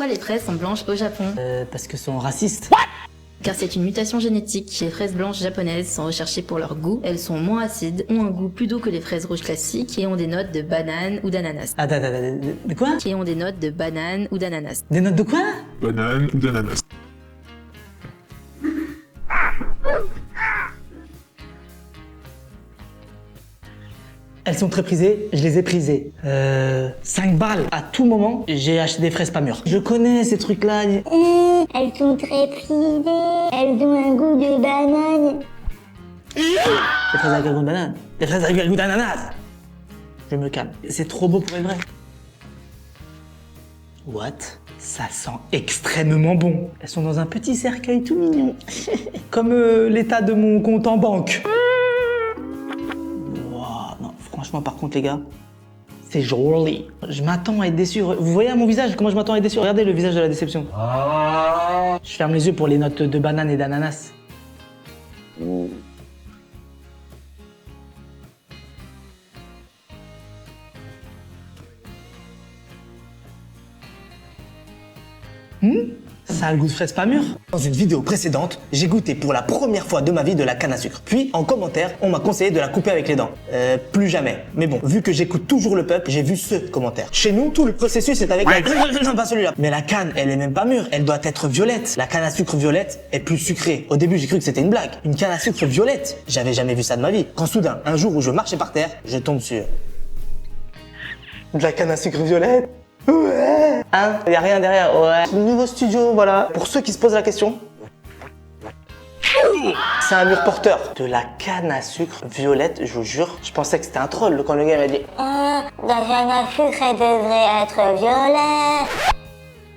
Pourquoi les fraises sont blanches au Japon? Parce que sont racistes. Car c'est une mutation génétique. Les fraises blanches japonaises sont recherchées pour leur goût. Elles sont moins acides, ont un goût plus doux que les fraises rouges classiques et ont des notes de banane ou d'ananas. Attends, de quoi? Qui ont des notes de banane ou d'ananas. Des notes de quoi? Banane ou d'ananas. Elles sont très prisées, je les ai prisées. 5 balles. À tout moment, j'ai acheté des fraises pas mûres. Je connais ces trucs-là. Elles sont très prisées. Elles ont un goût de banane. Des fraises avec un goût de banane. Des fraises avec un goût d'ananas. Je me calme. C'est trop beau pour être vrai. What? Ça sent extrêmement bon. Elles sont dans un petit cercueil tout mignon. Comme l'état de mon compte en banque. Franchement, par contre, les gars, c'est joli. Je m'attends à être déçu. Vous voyez à mon visage comment je m'attends à être déçu? Regardez le visage de la déception. Je ferme les yeux pour les notes de banane et d'ananas. Ça a le goût de fraise pas mûre. Dans une vidéo précédente, j'ai goûté pour la première fois de ma vie de la canne à sucre. Puis, en commentaire, on m'a conseillé de la couper avec les dents. Plus jamais. Mais bon, vu que j'écoute toujours le peuple, j'ai vu ce commentaire. Chez nous, tout le processus est avec la... Non, pas celui-là. Mais la canne, elle est même pas mûre. Elle doit être violette. La canne à sucre violette est plus sucrée. Au début, j'ai cru que c'était une blague. Une canne à sucre violette. J'avais jamais vu ça de ma vie. Quand soudain, un jour où je marchais par terre, je tombe sur... de la canne à sucre violette. Ouais. Hein? Y a rien derrière, ouais. Nouveau studio, voilà. Pour ceux qui se posent la question, c'est un mur porteur. De la canne à sucre violette, je vous jure. Je pensais que c'était un troll quand le gars m'a dit La canne à sucre, elle devrait être violette.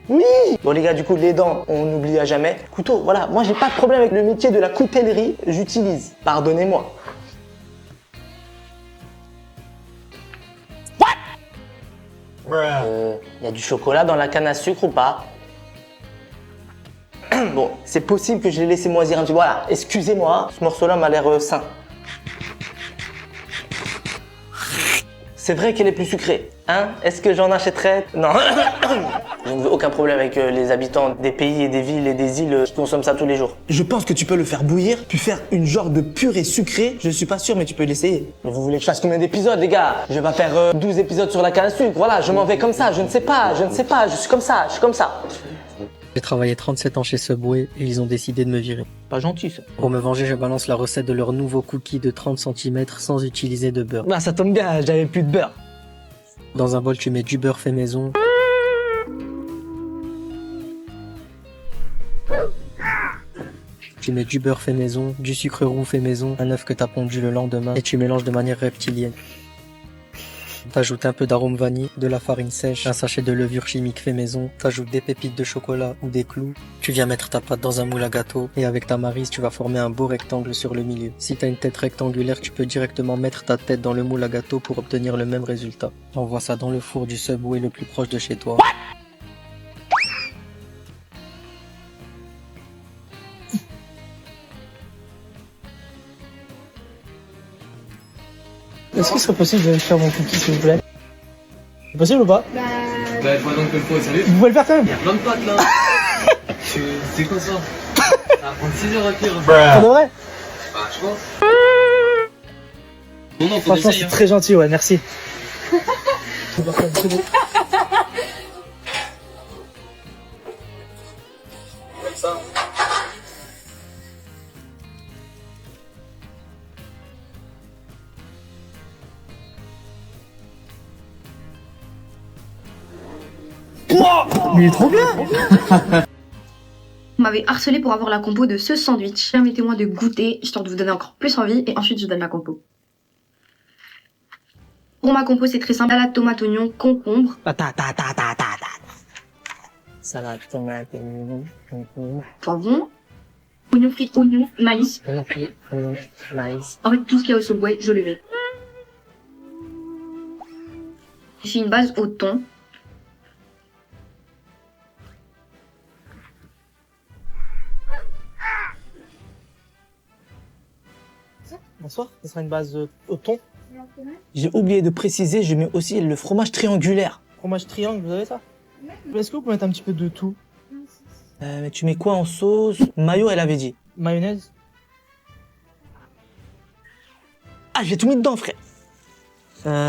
oui. Bon les gars, du coup, les dents, on oublie à jamais. Couteau, voilà. Moi, j'ai pas de problème avec le métier de la coutellerie. J'utilise. Pardonnez-moi. Y a du chocolat dans la canne à sucre ou pas? Bon, c'est possible que je l'ai laissé moisir un petit peu. Voilà, excusez-moi, ce morceau-là m'a l'air sain. C'est vrai qu'elle est plus sucrée, hein? Est-ce que j'en achèterais? Non. Je ne veux aucun problème avec les habitants des pays et des villes et des îles qui consomment ça tous les jours. Je pense que tu peux le faire bouillir, puis faire une genre de purée sucrée. Je suis pas sûr, mais tu peux l'essayer. Mais vous voulez que je fasse combien d'épisodes, les gars? Je vais pas faire 12 épisodes sur la canne à sucre. Voilà, je m'en vais comme ça. Je ne sais pas, je suis comme ça, J'ai travaillé 37 ans chez Subway et ils ont décidé de me virer. Pas gentil, ça. Pour me venger, je balance la recette de leur nouveau cookie de 30 cm sans utiliser de beurre. Bah, ça tombe bien, j'avais plus de beurre. Dans un bol, tu mets du beurre fait maison. Tu mets du beurre fait maison, du sucre roux fait maison, un œuf que t'as pondu le lendemain et tu mélanges de manière reptilienne. T'ajoutes un peu d'arôme vanille, de la farine sèche, un sachet de levure chimique fait maison, t'ajoutes des pépites de chocolat ou des clous. Tu viens mettre ta pâte dans un moule à gâteau et avec ta maryse, tu vas former un beau rectangle sur le milieu. Si t'as une tête rectangulaire, tu peux directement mettre ta tête dans le moule à gâteau pour obtenir le même résultat. Envoie ça dans le four du Subway le plus proche de chez toi. Est-ce qu'il serait possible de faire mon cookie, s'il vous plaît? C'est possible ou pas? Bah, je vois donc que le pot, sérieux. Vous pouvez le faire quand même? Il y a plein de pâtes là. C'est quoi ça? Ça va prendre 6 heures à cuire. Ça devrait? Bah, je pense. Non, faut Franchement, c'est très gentil, ouais, merci. ça. Il est trop bien! Vous m'avez harcelé pour avoir la compo de ce sandwich. Permettez-moi de goûter, histoire de vous donner encore plus envie, et ensuite je donne la compo. Pour ma compo, c'est très simple. Salade, tomate, oignon, concombre. Salade, tomate, oignon, concombre. Poivron. Oignon frit, oignon, maïs. Maïs. En fait, tout ce qu'il y a au Subway, je le mets. J'ai une base au thon. Bonsoir, ce sera une base au thon. J'ai oublié de préciser, je mets aussi le fromage triangulaire. Fromage triangle, vous avez ça? Est-ce que vous pouvez mettre un petit peu de tout? Mais tu mets quoi en sauce? Mayo, elle avait dit. Mayonnaise? Ah, j'ai tout mis dedans, frère.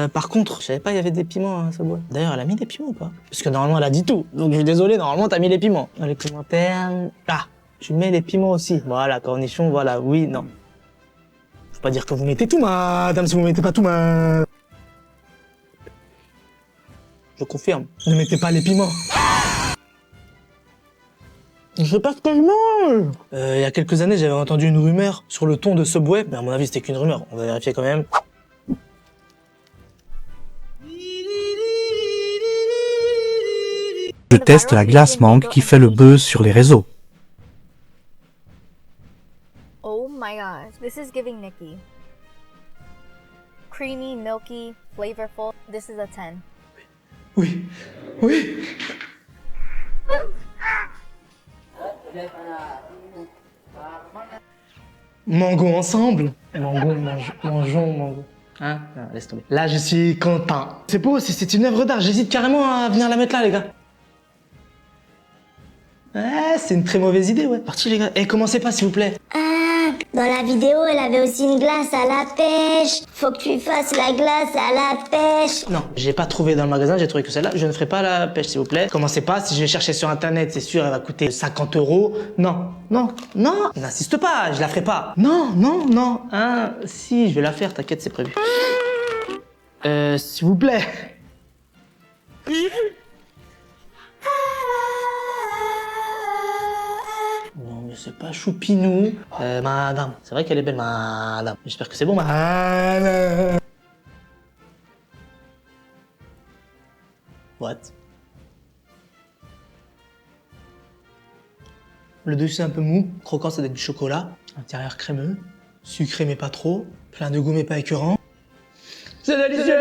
Par contre, je savais pas qu'il y avait des piments à Subway. D'ailleurs, elle a mis des piments ou pas? Parce que normalement, elle a dit tout. Donc, je suis désolé, normalement, t'as mis les piments. Dans les commentaires... Ah, tu mets les piments aussi. Voilà, cornichons, voilà, oui, non. Faut pas dire que vous mettez tout, madame, si vous mettez pas tout, madame. Je confirme. Ne mettez pas les piments. Je sais pas ce que je mange. Il y a quelques années, j'avais entendu une rumeur sur le thon de Subway, mais à mon avis, c'était qu'une rumeur. On va vérifier quand même. Je teste la glace mangue qui fait le buzz sur les réseaux. Oh my gosh, this is giving Nikki. Creamy, milky, flavorful. This is a 10. Oui, oui. Mango ensemble. Mangeons, mango. Hein? Non, laisse tomber. Là, je suis content. C'est beau, c'est une œuvre d'art. J'hésite carrément à venir la mettre là, les gars. Ouais, c'est une très mauvaise idée, ouais. Parti, les gars. Eh, commencez pas, s'il vous plaît. Ah, dans la vidéo, elle avait aussi une glace à la pêche. Faut que tu fasses la glace à la pêche. Non, j'ai pas trouvé dans le magasin, j'ai trouvé que celle-là. Je ne ferai pas la pêche, s'il vous plaît. Commencez pas, si je vais chercher sur internet, c'est sûr, elle va coûter 50 €. Non, non, non, n'insiste pas, je la ferai pas. Non, non, non, hein, si, je vais la faire, t'inquiète, c'est prévu. S'il vous plaît. Non, mais c'est pas Choupinou. Madame, c'est vrai qu'elle est belle, madame. J'espère que c'est bon, madame. What? Le dessus c'est un peu mou, croquant ça doit être du chocolat, intérieur crémeux, sucré mais pas trop, plein de goût mais pas écœurant. C'est délicieux!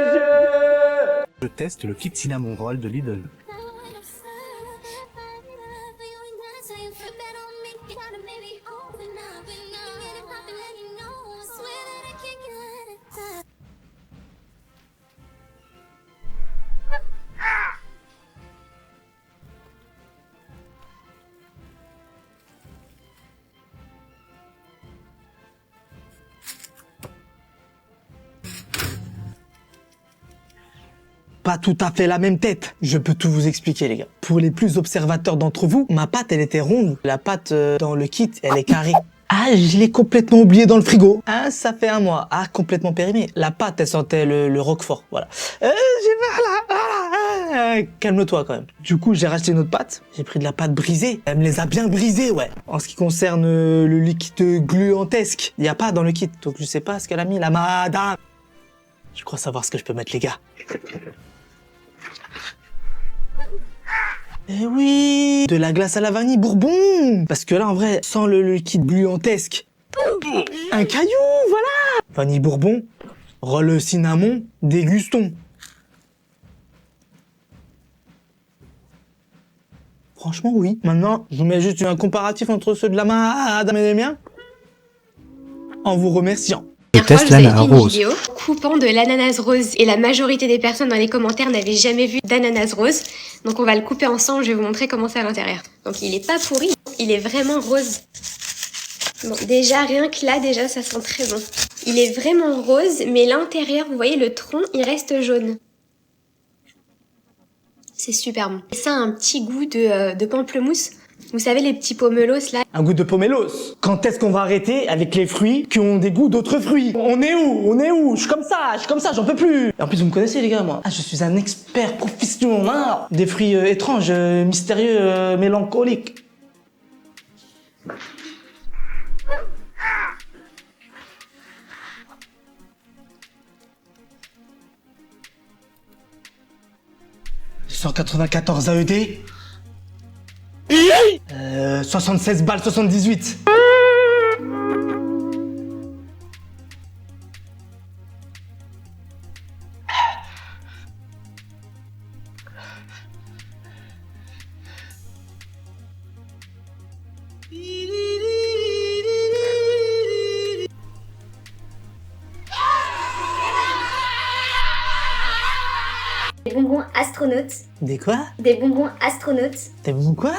Je teste le kit cinnamon roll de Lidl. Pas tout à fait la même tête. Je peux tout vous expliquer, les gars. Pour les plus observateurs d'entre vous, ma pâte, elle était ronde. La pâte dans le kit, elle est carrée. Ah, je l'ai complètement oublié dans le frigo. Ah, ça fait un mois. Ah, complètement périmé. La pâte, elle sentait le roquefort. Voilà. Calme-toi quand même. Du coup, j'ai racheté une autre pâte. J'ai pris de la pâte brisée. Elle me les a bien brisées, ouais. En ce qui concerne le liquide gluantesque, il n'y a pas dans le kit. Donc, je sais pas ce qu'elle a mis, la madame. Je crois savoir ce que je peux mettre, les gars. Eh oui, de la glace à la vanille Bourbon. Parce que là, en vrai, sans le liquide gluantesque, un caillou, voilà. Vanille Bourbon, roll cinnamon, dégustons. Franchement, oui. Maintenant, je vous mets juste un comparatif entre ceux de la madame et les miens. En vous remerciant. Je teste l'ananas rose. Vidéo coupant de l'ananas rose et la majorité des personnes dans les commentaires n'avaient jamais vu d'ananas rose. Donc on va le couper ensemble, je vais vous montrer comment c'est à l'intérieur. Donc il est pas pourri, il est vraiment rose. Bon, déjà rien que là, déjà ça sent très bon. Il est vraiment rose, mais l'intérieur, vous voyez le tronc, il reste jaune. C'est super bon. Ça a un petit goût de pamplemousse. Vous savez, les petits pomelos, là. Un goût de pomelos. Quand est-ce qu'on va arrêter avec les fruits qui ont des goûts d'autres fruits? On est où? Je suis comme ça, j'en peux plus. Et en plus, vous me connaissez, les gars, moi. Ah, je suis un expert professionnel des fruits étranges, mystérieux, mélancoliques. « 194 AED. 76 balles 78. Les bonbons Astro astronautes. Des quoi? Des bonbons astronautes. Des bonbons quoi?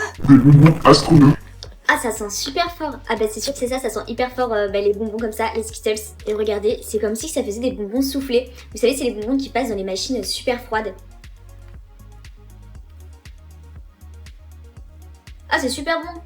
Ah, ça sent super fort. Ah bah c'est sûr que c'est ça sent hyper fort les bonbons comme ça, les Skittles. Et regardez, c'est comme si ça faisait des bonbons soufflés. Vous savez, c'est les bonbons qui passent dans les machines super froides. Ah, c'est super bon.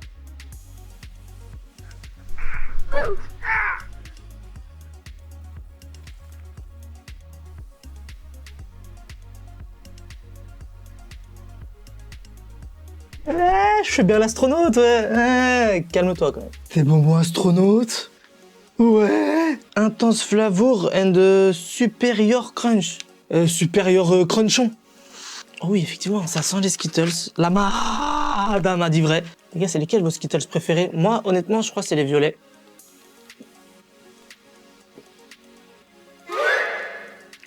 Je fais bien l'astronaute, ouais. Calme-toi quand même. Des bonbons astronautes? Ouais. Intense flavour and superior crunch. Superior crunchon. Oh oui, effectivement, ça sent les Skittles. La madame a dit vrai. Les gars, c'est lesquels vos Skittles préférés? Moi, honnêtement, je crois que c'est les violets.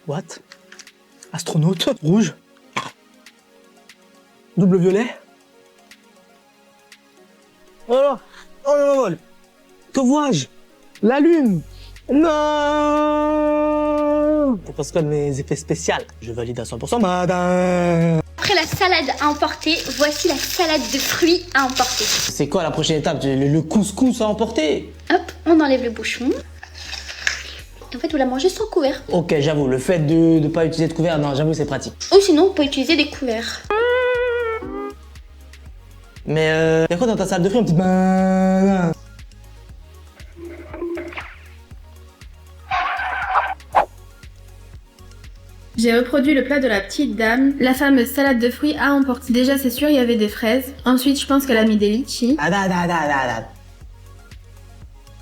What? Astronaute? Rouge? Double violet? Oh là! Oh là là! Que vois-je? La lune! Non! C'est parce que mes effets spéciaux, je valide à 100%, madame! Après la salade à emporter, voici la salade de fruits à emporter. C'est quoi la prochaine étape? Le couscous à emporter? Hop, on enlève le bouchon. Et en fait, vous la mangez sans couvert. Ok, j'avoue, le fait de ne pas utiliser de couvert, non, j'avoue, c'est pratique. Ou sinon, on peut utiliser des couverts. Mais y'a quoi dans ta salade de fruits, un petit banane? J'ai reproduit le plat de la petite dame, la fameuse salade de fruits à emporter. Déjà, c'est sûr, il y avait des fraises. Ensuite, je pense qu'elle a mis des litchis.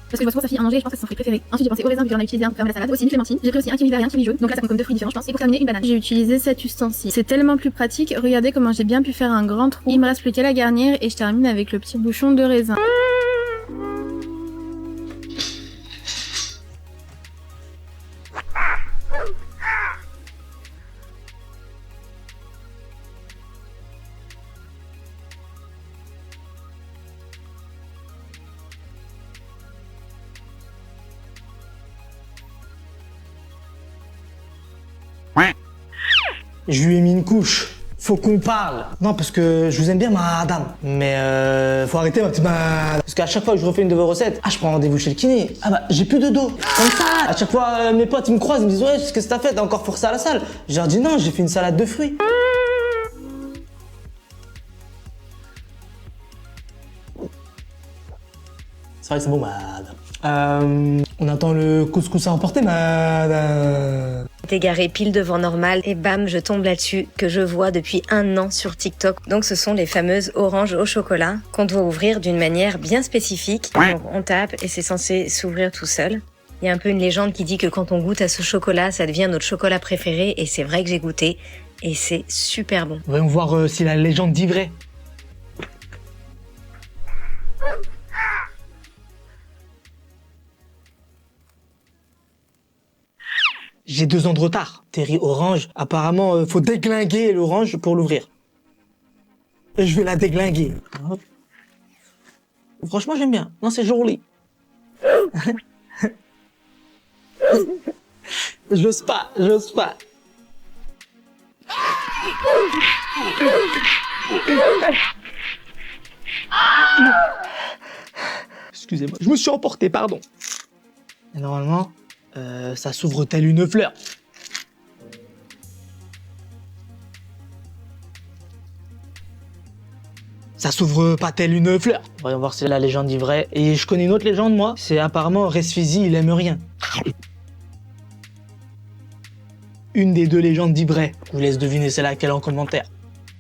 Parce que je vois souvent sa fille en manger et je pense que c'est son fruit préféré. Ensuite, j'ai pensé aux raisins, vu qu'on a utilisé un pour faire la salade. Aussi une clémentine. J'ai pris aussi un kiwi vert et un kiwi jaune. Donc là, ça compte comme 2 fruits différents, je pense. Et pour terminer, une banane. J'ai utilisé cet ustensile. C'est tellement plus pratique. Regardez comment j'ai bien pu faire un grand trou. Il me reste plus qu'à la garnir et je termine avec le petit bouchon de raisin. Je lui ai mis une couche. Faut qu'on parle. Non, parce que je vous aime bien, madame. Mais faut arrêter ma petite madame. Parce qu'à chaque fois que je refais une de vos recettes, je prends rendez-vous chez le kiné. Ah bah, j'ai plus de dos. Comme ça. À chaque fois, mes potes, ils me croisent, ils me disent, ouais, qu'est-ce que t'as fait? T'as encore forcé à la salle? Je leur dis, non, j'ai fait une salade de fruits. C'est vrai que c'est bon, madame. On attend le couscous à emporter, madame. T'es garé pile devant normal et bam, je tombe là-dessus que je vois depuis 1 an sur TikTok. Donc ce sont les fameuses oranges au chocolat qu'on doit ouvrir d'une manière bien spécifique. Donc on tape et c'est censé s'ouvrir tout seul. Il y a un peu une légende qui dit que quand on goûte à ce chocolat, ça devient notre chocolat préféré et c'est vrai que j'ai goûté et c'est super bon. Voyons voir si la légende dit vrai. J'ai 2 ans de retard. Terry orange. Apparemment, faut déglinguer l'orange pour l'ouvrir. Et je vais la déglinguer. Hop. Franchement, j'aime bien. Non, c'est joli. J'ose pas, j'ose pas. Excusez-moi, je me suis emporté, pardon. Et normalement, ça s'ouvre telle une fleur. Ça s'ouvre pas telle une fleur. Voyons voir si la légende dit vrai. Et je connais une autre légende, moi. C'est apparemment Resfizi, il aime rien. Une des 2 légendes dit vrai. Je vous laisse deviner c'est laquelle en commentaire.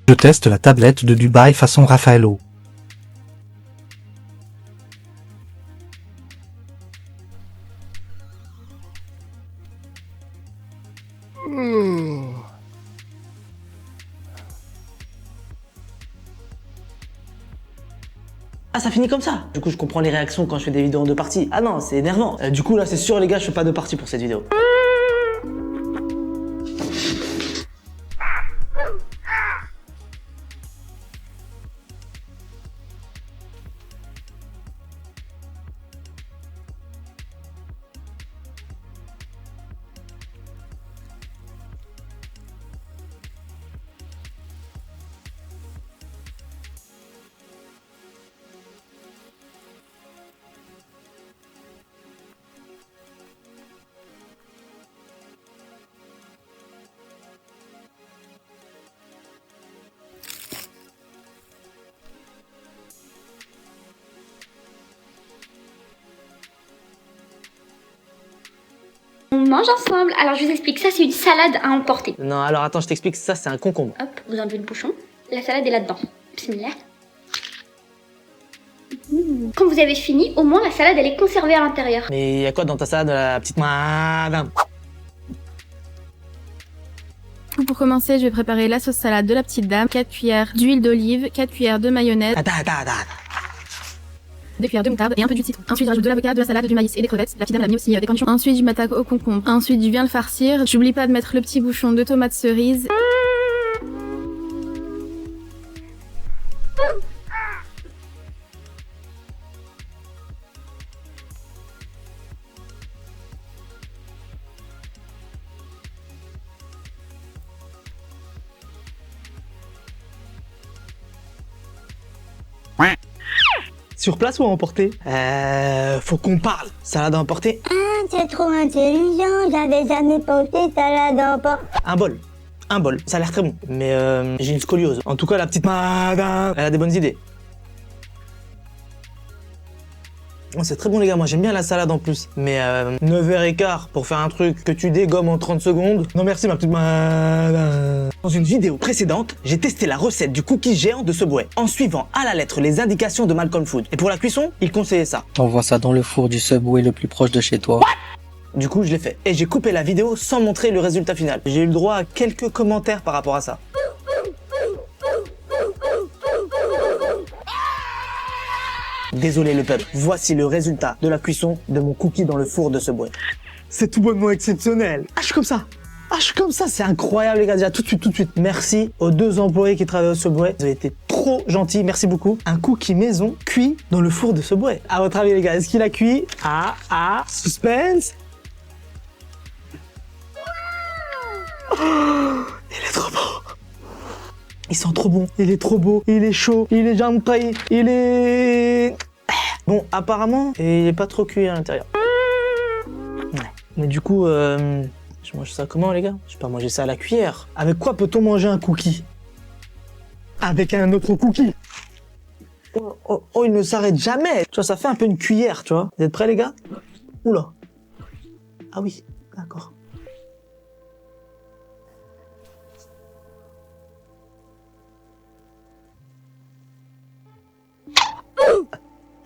Je teste la tablette de Dubaï façon Raffaello. Ah, ça finit comme ça. Du coup, je comprends les réactions quand je fais des vidéos en 2 parties. Ah non, c'est énervant. Du coup, là, c'est sûr, les gars, je fais pas 2 parties pour cette vidéo. mange ensemble. Alors je vous explique, ça c'est une salade à emporter. Non, alors attends, je t'explique, ça c'est un concombre. Hop, vous enlevez le bouchon. La salade est là-dedans. Bismillah. Quand vous avez fini, au moins la salade elle est conservée à l'intérieur. Mais y a quoi dans ta salade, la petite madame? Pour commencer, je vais préparer la sauce salade de la petite dame. 4 cuillères d'huile d'olive, 4 cuillères de mayonnaise. 2 cuillères de moutarde et un peu de jus de citron. Ensuite, je rajoute de l'avocat, de la salade, du maïs et des crevettes. La petite dame elle a mis aussi des cornichons. Ensuite, je m'attaque au concombre. Ensuite, je viens le farcir. J'oublie pas de mettre le petit bouchon de tomates cerises. Sur place ou à emporter? Faut qu'on parle. Salade à emporter? Ah, t'es trop intelligent, j'avais jamais pensé salade à emporter. Un bol. Ça a l'air très bon. Mais j'ai une scoliose. En tout cas, la petite madame, elle a des bonnes idées. Oh, c'est très bon les gars, moi j'aime bien la salade en plus. Mais 9h15 pour faire un truc que tu dégommes en 30 secondes. Non merci ma petite madame. Dans une vidéo précédente, j'ai testé la recette du cookie géant de Subway en suivant à la lettre les indications de Malcolm Food. Et pour la cuisson, il conseillait ça. T'envoies ça dans le four du Subway le plus proche de chez toi. Du coup, je l'ai fait. Et j'ai coupé la vidéo sans montrer le résultat final. J'ai eu le droit à quelques commentaires par rapport à ça. Désolé le peuple, voici le résultat de la cuisson de mon cookie dans le four de Subway. C'est tout bonnement exceptionnel. Ah, je suis comme ça, c'est incroyable les gars, déjà tout de suite. Merci aux 2 employés qui travaillent au Subway, vous avez été trop gentils, merci beaucoup. Un cookie maison cuit dans le four de Subway. À votre avis les gars, est-ce qu'il a cuit? Suspense. Oh, il est trop beau. Il sent trop bon, il est trop beau, il est chaud, il est gentil, il est... Bon, apparemment, il est pas trop cuit à l'intérieur. Ouais. Mais du coup, je mange ça comment les gars? Je peux pas manger ça à la cuillère. Avec quoi peut-on manger un cookie? Avec un autre cookie. Oh, il ne s'arrête jamais. Tu vois, ça fait un peu une cuillère, tu vois. Vous êtes prêts les gars? Oula. Ah oui, d'accord.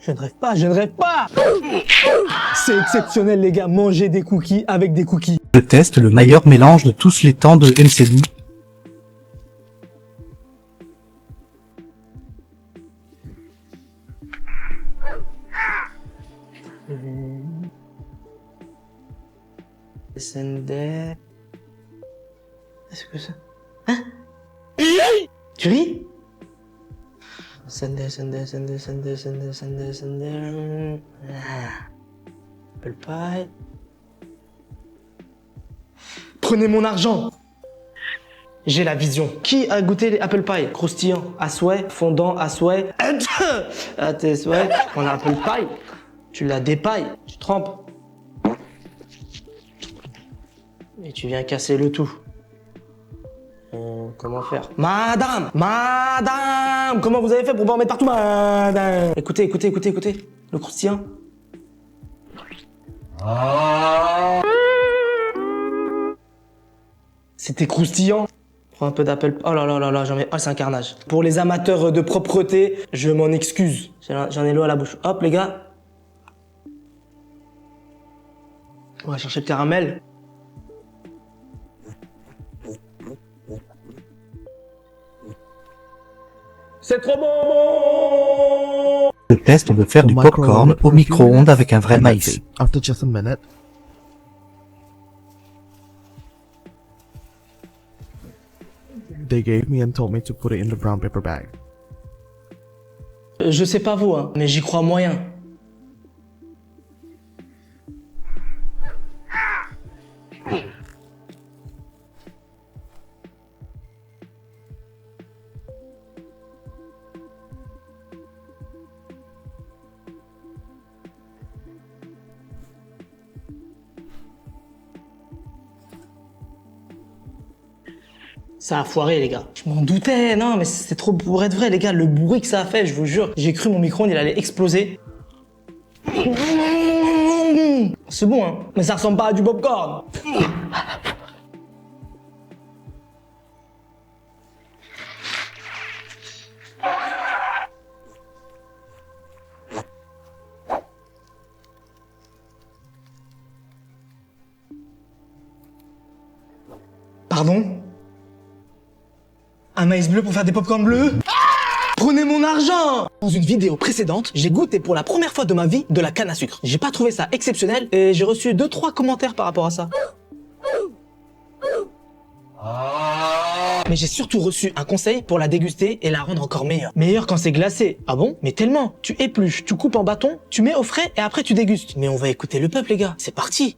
Je ne rêve pas. C'est exceptionnel les gars, manger des cookies avec des cookies. Je teste le meilleur mélange de tous les temps de MCD. Est-ce que ça... Hein? Tu ris? Sender. Apple pie. Prenez mon argent. J'ai la vision. Qui a goûté les apple pie? Croustillant à souhait, fondant à souhait. À tes souhaits. On a apple pie. Tu la dépailles, tu trempes. Et tu viens casser le tout. Comment faire? Madame! Comment vous avez fait pour pas en mettre partout, madame? Écoutez. Le croustillant. C'était croustillant. Prends un peu d'apple. Oh là, j'en mets. Oh, c'est un carnage. Pour les amateurs de propreté, je m'en excuse. J'en ai l'eau à la bouche. Hop, les gars. On va chercher le caramel. C'est trop bon! Je teste de faire du popcorn au micro-ondes avec un vrai maïs. After just a minute, they gave me and told me to put it in the brown paper bag. Je sais pas vous, hein, mais j'y crois moyen. Ça a foiré les gars. Je m'en doutais, non mais c'est trop pour être vrai les gars, le bruit que ça a fait, je vous jure. J'ai cru mon micro-ondes il allait exploser. C'est bon, hein. Mais ça ressemble pas à du popcorn. Pardon? Un maïs bleu pour faire des popcorn bleus? Prenez mon argent! Dans une vidéo précédente, j'ai goûté pour la première fois de ma vie de la canne à sucre. J'ai pas trouvé ça exceptionnel et j'ai reçu 2-3 commentaires par rapport à ça. Mais j'ai surtout reçu un conseil pour la déguster et la rendre encore meilleure. Meilleure quand c'est glacé. Ah bon? Mais tellement. Tu épluches, tu coupes en bâtons, tu mets au frais et après tu dégustes. Mais on va écouter le peuple les gars. C'est parti!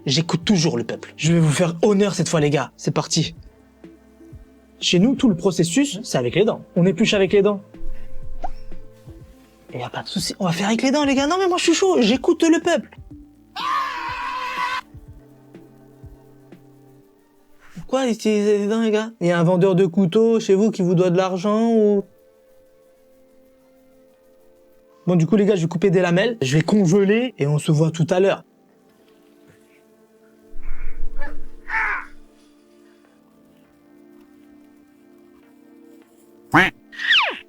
J'écoute toujours le peuple. Je vais vous faire honneur cette fois les gars. C'est parti. Chez nous, tout le processus, c'est avec les dents. On épluche avec les dents. Et y a pas de souci. On va faire avec les dents les gars. Non mais moi je suis chaud. J'écoute le peuple. Pourquoi utiliser les dents les gars? Il y a un vendeur de couteaux chez vous qui vous doit de l'argent ou... Bon du coup les gars, je vais couper des lamelles. Je vais congeler et on se voit tout à l'heure.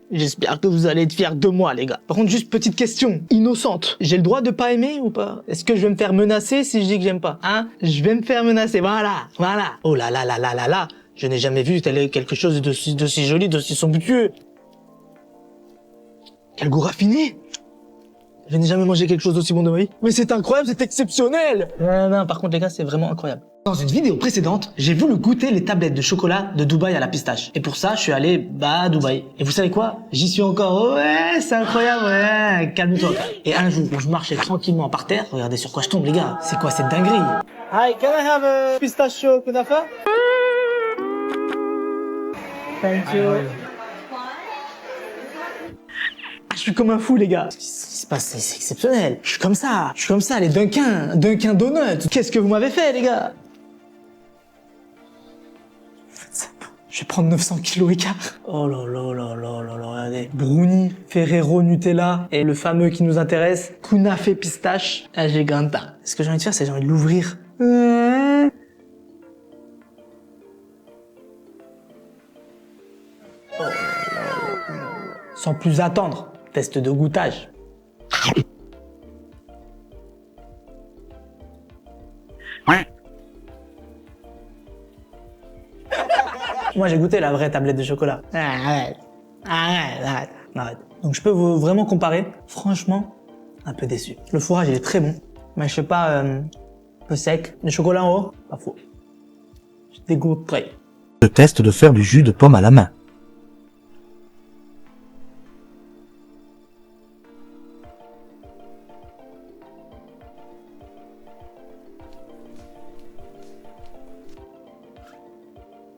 J'espère que vous allez être fiers de moi, les gars. Par contre, juste petite question, innocente. J'ai le droit de pas aimer ou pas? Est-ce que je vais me faire menacer si je dis que j'aime pas? Hein? Je vais me faire menacer, voilà, voilà. Oh là là là là là là. Je n'ai jamais vu quelque chose de si joli, de si somptueux. Quel goût raffiné. Je n'ai jamais mangé quelque chose d'aussi bon de ma vie. Mais c'est incroyable, c'est exceptionnel. Non, par contre, les gars, c'est vraiment incroyable. Dans une vidéo précédente, j'ai voulu goûter les tablettes de chocolat de Dubaï à la pistache. Et pour ça, je suis allé, à Dubaï. Et vous savez quoi? J'y suis encore. Ouais, c'est incroyable, ouais. Calme-toi. Et un jour où je marchais tranquillement par terre, regardez sur quoi je tombe, les gars. C'est quoi cette dinguerie? Hi, can I have a pistachio kunafa? Thank you. Je suis comme un fou, les gars. Ce qui se passe, c'est exceptionnel. Je suis comme ça, les Dunkin Donuts. Qu'est-ce que vous m'avez fait, les gars? Je vais prendre 900 kilos écart. Oh là là là là là là, regardez. Brownie, Ferrero Nutella et le fameux qui nous intéresse, Kunafe pistache à Giganta. Ce que j'ai envie de faire, c'est j'ai envie de l'ouvrir. Sans plus attendre, test de goûtage. Moi j'ai goûté la vraie tablette de chocolat. Arrête. Donc je peux vous vraiment comparer. Franchement, un peu déçu. Le fourrage il est très bon, mais je sais pas, un peu sec. Le chocolat en haut, pas faux. Je dégoûterai. Je teste de faire du jus de pomme à la main.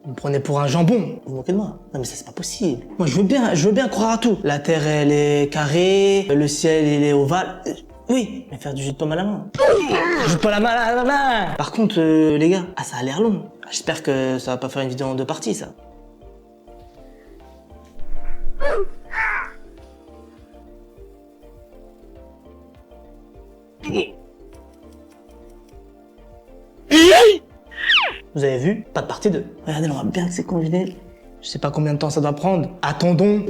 Vous me prenez pour un jambon. Vous vous moquez de moi? Non mais ça c'est pas possible. Moi je veux bien croire à tout. La terre elle est carrée, le ciel il est ovale. Oui, mais faire du jus de pomme à la main. Jus de pomme à la main. Par contre les gars, ça a l'air long. J'espère que ça va pas faire une vidéo en 2 parties ça. Vous avez vu? Pas de partie 2. Regardez, on voit bien que c'est congelé. Je sais pas combien de temps ça doit prendre. Attendons.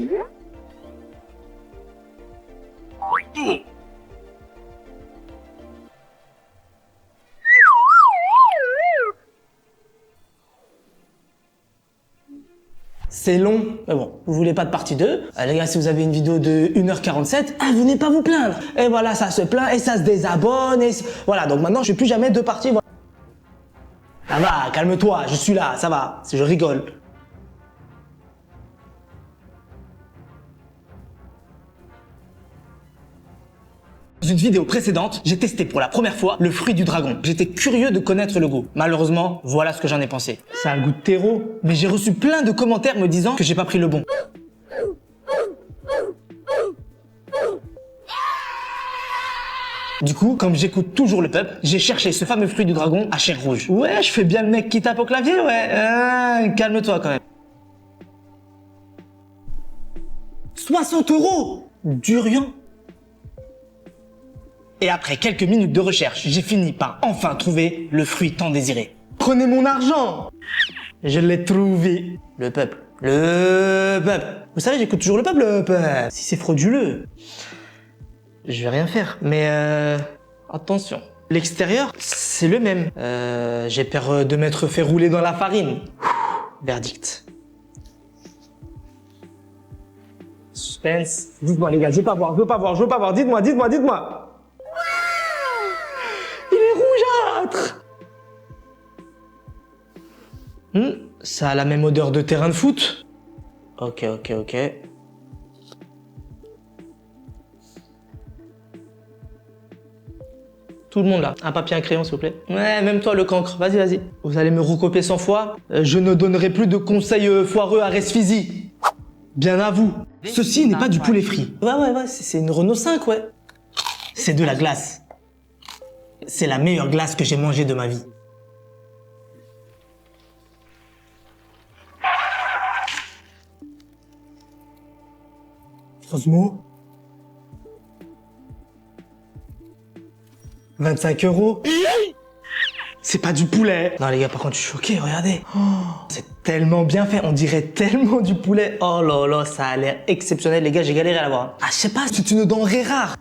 C'est long, mais bon, vous voulez pas de partie 2. Les gars, si vous avez une vidéo de 1h47, venez pas vous plaindre. Et voilà, ça se plaint et ça se désabonne. Et voilà, donc maintenant, je fais plus jamais 2 parties. Voilà. Ça va, calme-toi, je suis là, ça va, je rigole. Dans une vidéo précédente, j'ai testé pour la première fois le fruit du dragon. J'étais curieux de connaître le goût. Malheureusement, voilà ce que j'en ai pensé. Ça a un goût de terreau, mais j'ai reçu plein de commentaires me disant que j'ai pas pris le bon. Du coup, comme j'écoute toujours le peuple, j'ai cherché ce fameux fruit du dragon à chair rouge. Ouais, je fais bien le mec qui tape au clavier, ouais. Calme-toi quand même. 60 €. Durian. Et après quelques minutes de recherche, j'ai fini par enfin trouver le fruit tant désiré. Prenez mon argent! Je l'ai trouvé. Le peuple. Le peuple. Vous savez, j'écoute toujours le peuple. Si c'est frauduleux, je vais rien faire. Mais attention. L'extérieur, c'est le même. J'ai peur de m'être fait rouler dans la farine. Verdict. Suspense. Dites-moi les gars, je veux pas voir. Dites-moi. Il est rougeâtre. Ça a la même odeur de terrain de foot. Ok. Tout le monde là, un papier, un crayon s'il vous plaît. Ouais, même toi le cancre, vas-y. Vous allez me recopier 100 fois. Je ne donnerai plus de conseils foireux à Resfizi. Bien à vous. Ceci n'est pas du poulet frit. Ouais, c'est une Renault 5, ouais. C'est de la glace. C'est la meilleure glace que j'ai mangée de ma vie. Osmo 25 €. C'est pas du poulet. Non les gars, par contre, je suis choqué, regardez. Oh, c'est tellement bien fait, on dirait tellement du poulet. Oh là là, ça a l'air exceptionnel, les gars, j'ai galéré à l'avoir. Ah, je sais pas, c'est une denrée rare.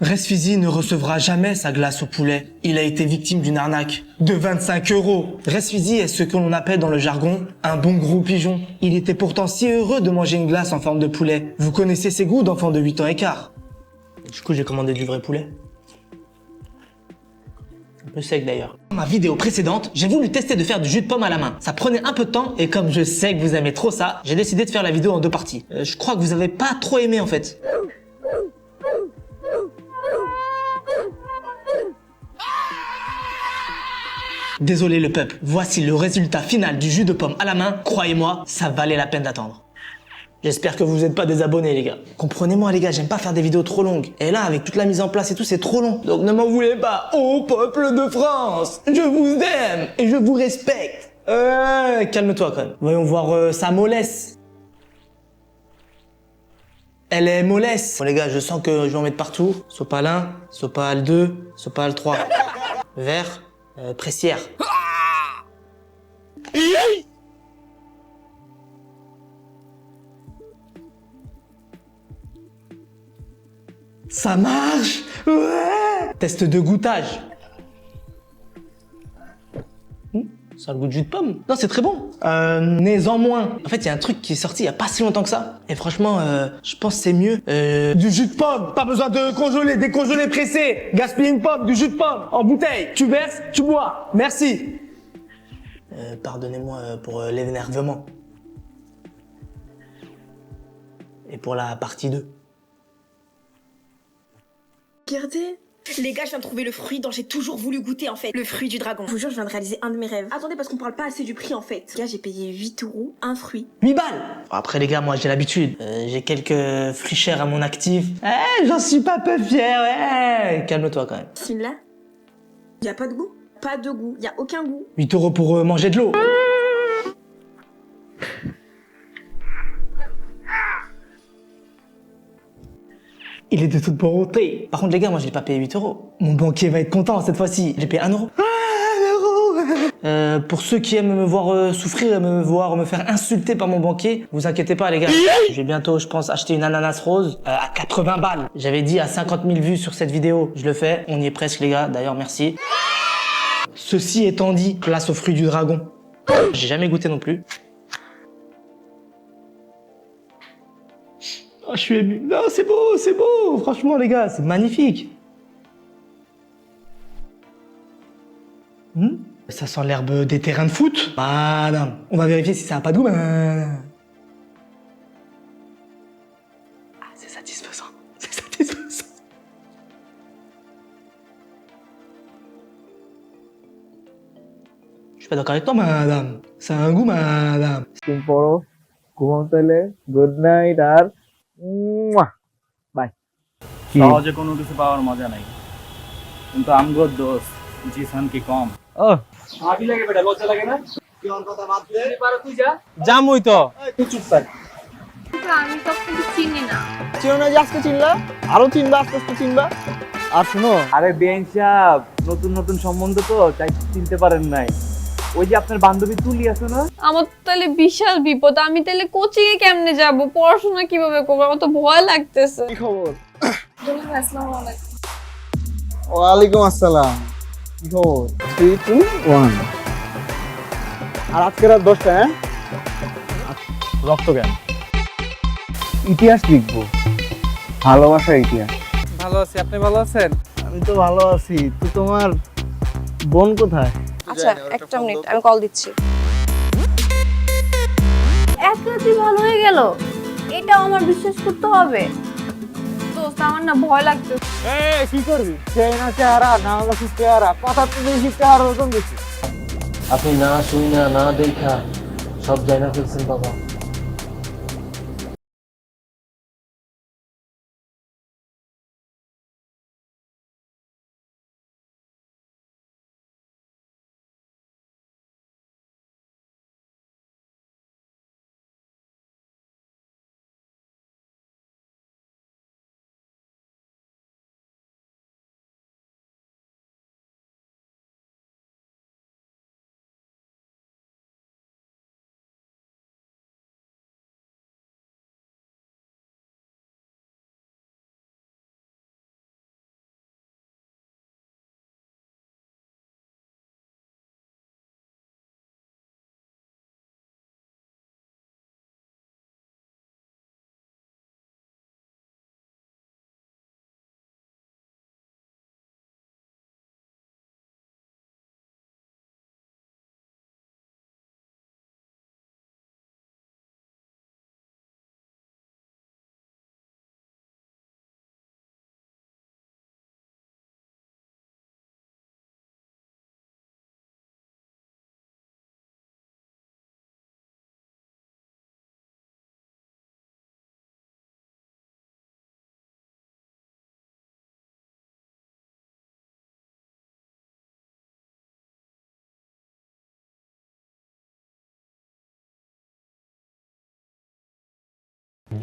Resfizi ne recevra jamais sa glace au poulet. Il a été victime d'une arnaque de 25 €. Resfizi est ce que l'on appelle dans le jargon un bon gros pigeon. Il était pourtant si heureux de manger une glace en forme de poulet. Vous connaissez ses goûts d'enfant de 8 ans et quart. Du coup, j'ai commandé du vrai poulet. Un peu sec d'ailleurs. Dans ma vidéo précédente, j'ai voulu tester de faire du jus de pomme à la main. Ça prenait un peu de temps et comme je sais que vous aimez trop ça, j'ai décidé de faire la vidéo en 2 parties. Je crois que vous avez pas trop aimé en fait. Désolé le peuple, voici le résultat final du jus de pomme à la main. Croyez-moi, ça valait la peine d'attendre. J'espère que vous n'êtes pas désabonnés les gars. Comprenez-moi les gars, j'aime pas faire des vidéos trop longues. Et là, avec toute la mise en place et tout, c'est trop long. Donc ne m'en voulez pas, ô peuple de France. Je vous aime et je vous respecte. Calme-toi quand même. Voyons voir sa mollesse. Elle est mollesse. Bon les gars, je sens que je vais en mettre partout. Sopalin, Sopal 2, Sopal 3. Vert. Pressière. Ça marche. Ouais. Test de goûtage. Ça a le goût de jus de pomme. Non, c'est très bon. Néanmoins. En fait, il y a un truc qui est sorti il y a pas si longtemps que ça. Et franchement, je pense que c'est mieux. Du jus de pomme. Pas besoin de congeler, décongeler, presser. Gaspiller une pomme, du jus de pomme. En bouteille. Tu verses, tu bois. Merci. Pardonnez-moi pour l'énervement. Et pour la partie 2. Regardez. Les gars, je viens de trouver le fruit dont j'ai toujours voulu goûter en fait. Le fruit du dragon. Je vous jure, je viens de réaliser un de mes rêves. Attendez, parce qu'on parle pas assez du prix en fait. Les gars, j'ai payé 8 €, un fruit. 8 balles. Après les gars, moi j'ai l'habitude. J'ai quelques fruits chers à mon actif. J'en suis pas peu fier, ouais. Calme-toi quand même. Celui-là, y a pas de goût. Pas de goût. Y a aucun goût. 8 € pour manger de l'eau. Il est de toute bonté. Par contre, les gars, moi, je l'ai pas payé 8 €. Mon banquier va être content cette fois-ci. J'ai payé 1 €. 1 €. Pour ceux qui aiment me voir souffrir et me voir me faire insulter par mon banquier, vous inquiétez pas, les gars. Je vais bientôt, je pense, acheter une ananas rose à 80 balles. J'avais dit à 50 000 vues sur cette vidéo. Je le fais. On y est presque, les gars. D'ailleurs, merci. Ceci étant dit, place au fruit du dragon. J'ai jamais goûté non plus. Oh, je suis ému. Non, c'est beau. Franchement, les gars, c'est magnifique. Ça sent l'herbe des terrains de foot. Madame, on va vérifier si ça n'a pas de goût. Ah, c'est satisfaisant. C'est satisfaisant. Je suis pas d'accord avec toi, madame. Ça a un goût, madame. Simple. Good night আর বাই সহজে কোনো কিছু পাওয়ার মজা নাই কিন্তু আমগোর দোষ জিসান কি কম ও ভাবি লাগে বেটা, লজ্জা লাগে না? তুই ওর কথা বাদ দে, পারো তুই যা। জামুই তো। তুই চুপ থাক। আমি তো কিন্তু চিনি না। চিনো না যে আজকে চিনলা, আরো চিনবা, আস্তে আস্তে চিনবা। আর শুনো, আরে বেন সাহেব, নতুন নতুন সম্বন্ধ তো তাই চিনতে পারেন নাই। ওই যে আপনার বান্ধবী তুলি আছে না? আমার তো তাহলে বিশাল বিপদ। আমি তাহলে কোচিং এ কেমনে যাব? পড়াশোনা কিভাবে করব? আমার তো ভয় লাগতেছে। কি খবর? আসসালামু আলাইকুম। ওয়ালাইকুম আসসালাম। কি খবর? 3 2 1। আর আজকে রাত 10টা, হ্যাঁ? রক্ত কেন? ইতিহাস লিখবো, ভালোবাসার ইতিহাস। ভালো আছি, আপনি ভালো আছেন? আমি তো ভালো আছি। তো তোমার বোন কোথায়? আচ্ছা, একটা মিনিট, আমি কল দিচ্ছি। এক রাতে ভালো হয়ে গেল, এটা আমার বিশ্বাস করতে হবে। দোস্ত, আমার না ভয় লাগতেছে। এই কি করবি? সেই না চেহারা, না হলো কি চেহারা, কথা তো বেশি চেহারা ওজন বেশি। আপনি না শুই না না দেখা সব জানা ফেলছেন বাবা।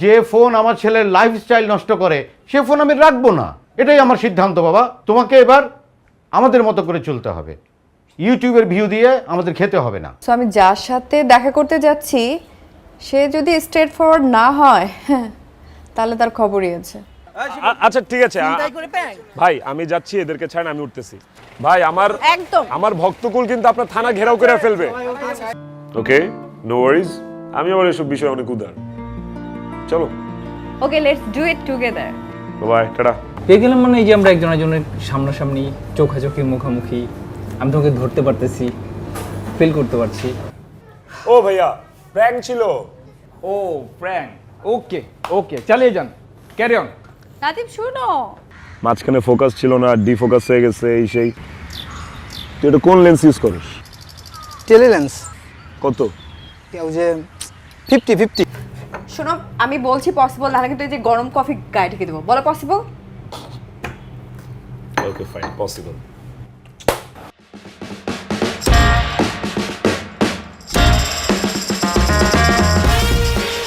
যে ফোন আমার ছেলের লাইফস্টাইল নষ্ট করে সে ফোন আমি রাখবো না, এটাই আমার সিদ্ধান্ত। বাবা, তোমাকে এবার আমাদের মতো করে চলতে হবে। ইউটিউবের ভিউ দিয়ে আমাদের খেতে হবে না। সো আমি যার সাথে দেখা করতে যাচ্ছি সে যদি স্ট্রেট ফরওয়ার্ড না হয়, তাহলে তার খবরই আছে। আচ্ছা ঠিক আছে ভাই, আমি যাচ্ছি, এদেরকে ছাড়েন, আমি উঠতেছি। ভাই আমার ভক্তকুল কিন্তু আপনার থানা ঘেরাও করে ফেলবে। ওকে, নো ওয়ারিজ, আমি আবার এসব বিষয়ে অনেক উদার। চলো, okay, let's do it together. Bye, tata. পেয়ে গেলাম মানে এই যে আমরা একজন একজনের সামনাসামনি চোখাচোখি মুখোমুখি, আমি তোমাকে ধরতে পারতেছি, ফিল করতে পারছি। ও ভাইয়া, প্র্যাঙ্ক ছিল। ও প্র্যাঙ্ক, ওকে ওকে, চালিয়ে যান, ক্যারি অন। নাদিম শুনো, মাঝখানে ফোকাস ছিল না, ডিফোকাস হয়ে গেছে, এই সেই। তুই এটা কোন লেন্স ইউজ করিস? Tele lens. কত? ওই যে 50-50। শোনো, আমি বলছি পসিবল, নাহলে কিন্তু এই যে গরম কফি গায়ে ঢেকে দেবো। বলো পসিবল? Okay fine, possible.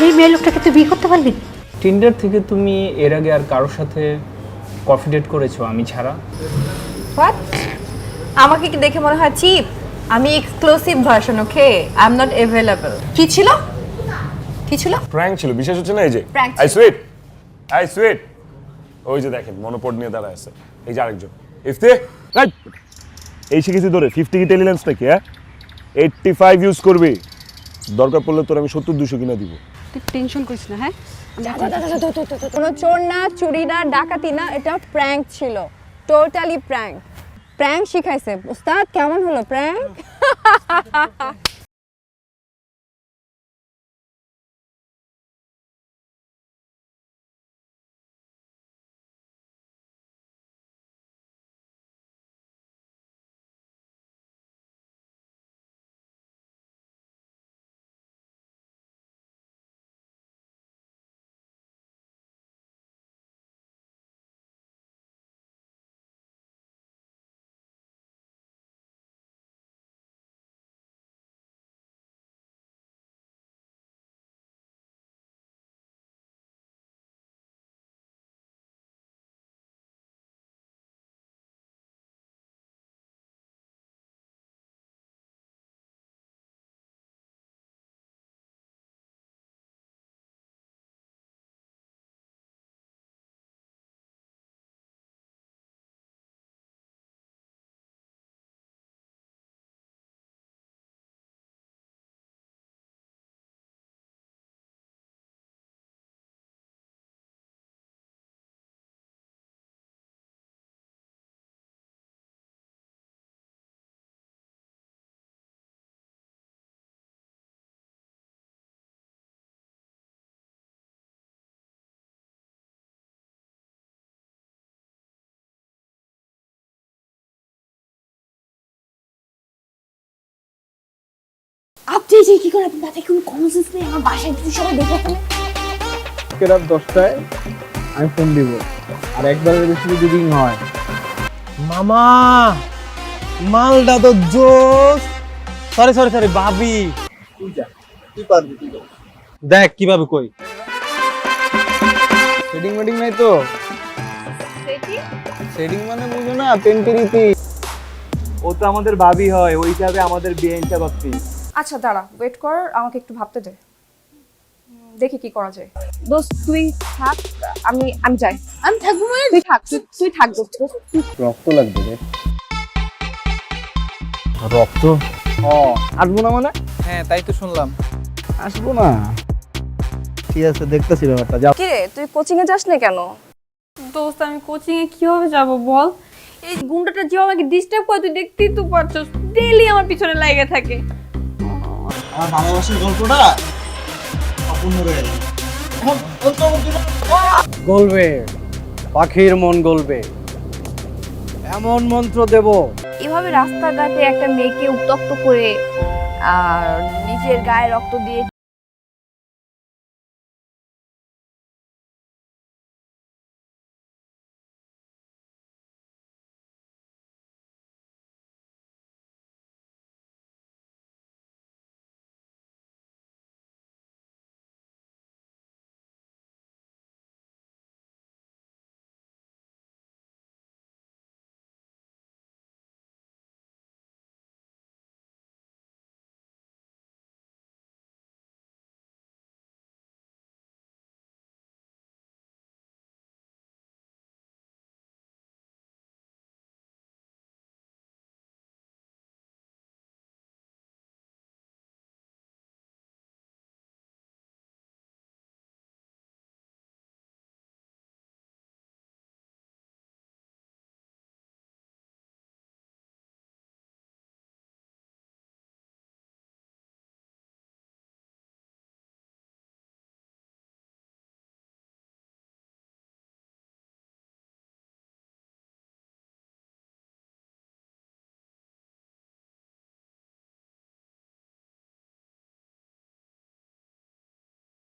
এই মেয়ে লোকটাকে তুই বিয়ে করতে পারবি? টিন্ডার থেকে তুমি এর আগে আর কারোর সাথে কফি ডেট করেছো আমি ছাড়া? হোয়াট? আমাকে কি দেখে মনে হয় চিপ? আমি exclusive version, okay? I am not available. কি ছিল? কি ছিল? প্র্যাঙ্ক ছিল, বিশ্বাস হচ্ছে না? এই যে Prank I sweet, I sweet. ওই যে দেখেন মনোপড নিয়ে দাঁড়ায় আছে, এই যে আরেকজন ইফতে। এই শিখেছি তোরে 50 কি টেলি লেন্স নাকি? 85 ইউজ করবি, দরকার পড়লে তোর আমি 70-200 কিনা দিব। তুই টেনশন করিস না, হ্যাঁ? কোনো চোর না, চুরি না, ডাকাতি না, এটা প্র্যাঙ্ক ছিল, টোটালি প্র্যাঙ্ক। প্র্যাঙ্ক শিখাইছে উস্তাদ। কেমন হলো প্র্যাঙ্ক? যে কি করে আপনার মাথায় কোনো কমন সেন্স নেই, আমার বাসায় যদি সবাই দেখে ফেলে। রাত 10টায় আমি ফোন দিব, আর একবারের বেশি যদি রিং হয়। মামা মালটা তো জোস। সরি সরি সরি ভাবি, তুই পারবি। দেখ কিভাবে কই সেটিং মেটিং নাই তো। সেটিং মানে বুঝো না, পেন্টেরিতি। ও তো আমাদের ভাবি হয়, ওই হিসাবে আমাদের বিয়ে হিসাব আপনি। আচ্ছা দাঁড়া, ওয়েট কর, আমাকে একটু ভাবতে দে, দেখি কি করা যায়। দোস্ত তুই থাক, আমি যাই। আমি থাকবো মানে? তুই থাক, তুই থাক দোস্ত। রক্ত লাগবে রে। রক্ত? আসবো না মানে? হ্যাঁ তাই তো শুনলাম। আসবো না, ঠিক আছে দেখতেছি ব্যাপারটা। যাও। কি রে তুই কোচিং এ যাস না কেন? দোস্ত আমি কোচিং এ কিভাবে যাব বল? এই গুন্ডাটা যে আমাকে ডিস্টার্ব করে, তুই দেখতেই তো পারছস, ডেইলি আমার পিছনে লাগে থাকে। আমার ভালোবাসার গল্পটা অপূর্ণ রয়ে গেল। গলবে, পাখির মন গলবে, এমন মন্ত্র দেব। এভাবে রাস্তাঘাটে একটা মেয়েকে উত্তক্ত করে আর নিজের গায়ে রক্ত দিয়ে